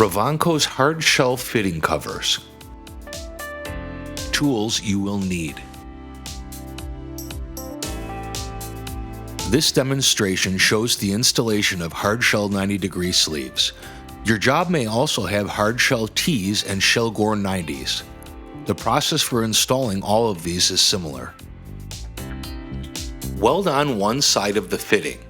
Rovanco's hard shell fitting covers. Tools you will need. This demonstration shows the installation of hard shell 90-degree sleeves. Your job may also have hard shell tees and shell gore 90s. The process for installing all of these is similar. Weld on one side of the fitting.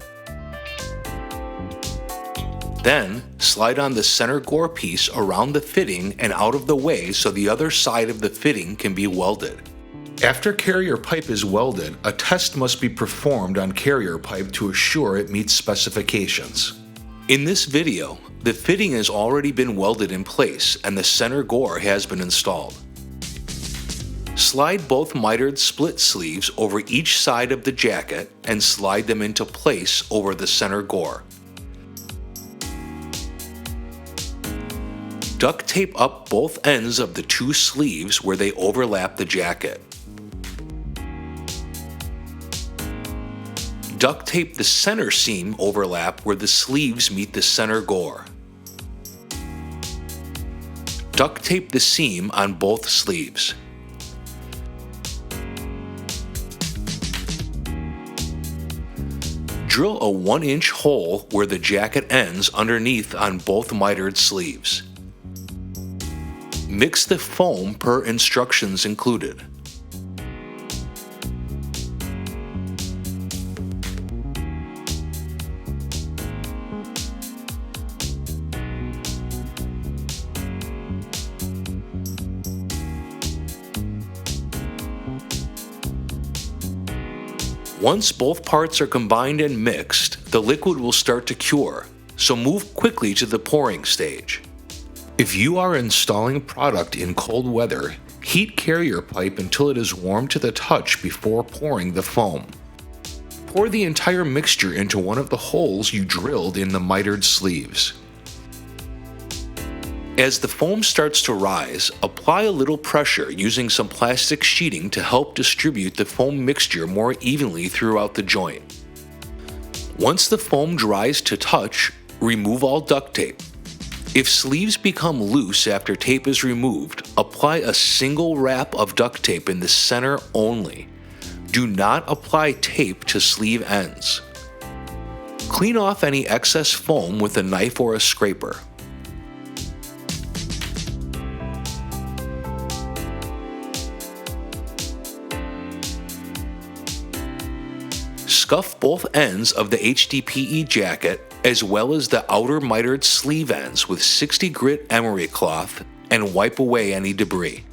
Then, slide on the center gore piece around the fitting and out of the way so the other side of the fitting can be welded. After carrier pipe is welded, a test must be performed on carrier pipe to assure it meets specifications. In this video, the fitting has already been welded in place and the center gore has been installed. Slide both mitered split sleeves over each side of the jacket and slide them into place over the center gore. Duct tape up both ends of the two sleeves where they overlap the jacket. Duct tape the center seam overlap where the sleeves meet the center gore. Duct tape the seam on both sleeves. Drill a 1-inch hole where the jacket ends underneath on both mitered sleeves. Mix the foam per instructions included. Once both parts are combined and mixed, the liquid will start to cure, so move quickly to the pouring stage. If you are installing product in cold weather, heat carrier pipe until it is warm to the touch before pouring the foam. Pour the entire mixture into one of the holes you drilled in the mitered sleeves. As the foam starts to rise, apply a little pressure using some plastic sheeting to help distribute the foam mixture more evenly throughout the joint. Once the foam dries to touch, remove all duct tape. If sleeves become loose after tape is removed, apply a single wrap of duct tape in the center only. Do not apply tape to sleeve ends. Clean off any excess foam with a knife or a scraper. Scuff both ends of the HDPE jacket as well as the outer mitered sleeve ends with 60 grit emery cloth and wipe away any debris.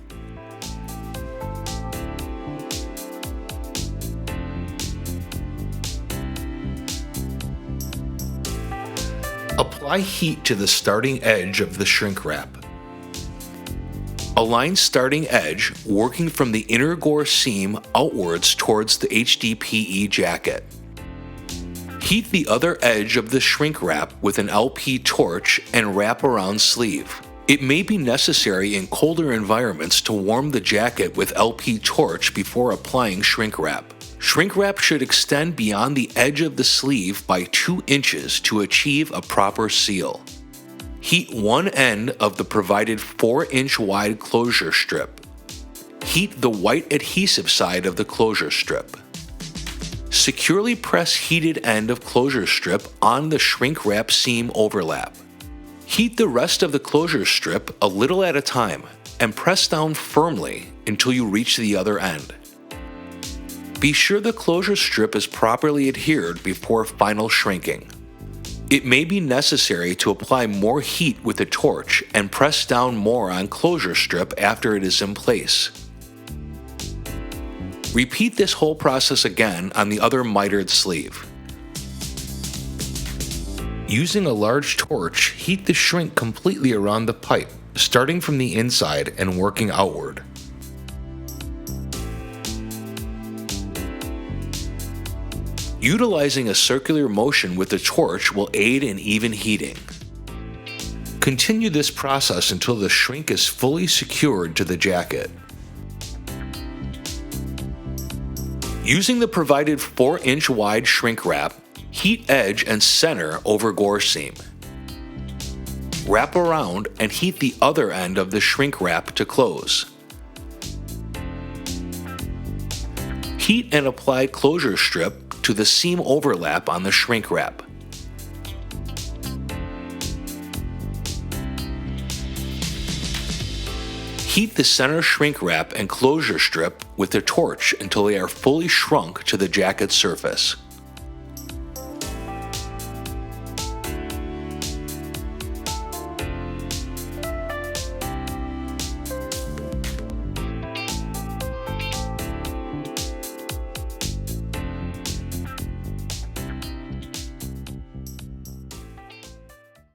Apply heat to the starting edge of the shrink wrap. Align starting edge working from the inner gore seam outwards towards the HDPE jacket. Heat the other edge of the shrink wrap with an LP torch and wrap around sleeve. It may be necessary in colder environments to warm the jacket with LP torch before applying shrink wrap. Shrink wrap should extend beyond the edge of the sleeve by 2 inches to achieve a proper seal. Heat one end of the provided 4-inch wide closure strip. Heat the white adhesive side of the closure strip. Securely press heated end of closure strip on the shrink wrap seam overlap. Heat the rest of the closure strip a little at a time and press down firmly until you reach the other end. Be sure the closure strip is properly adhered before final shrinking. It may be necessary to apply more heat with a torch and press down more on closure strip after it is in place. Repeat this whole process again on the other mitered sleeve. Using a large torch, heat the shrink completely around the pipe, starting from the inside and working outward. Utilizing a circular motion with the torch will aid in even heating. Continue this process until the shrink is fully secured to the jacket. Using the provided 4-inch wide shrink wrap, heat edge and center over gore seam. Wrap around and heat the other end of the shrink wrap to close. Heat and apply closure strip to the seam overlap on the shrink wrap. Heat the center shrink wrap and closure strip with a torch until they are fully shrunk to the jacket surface.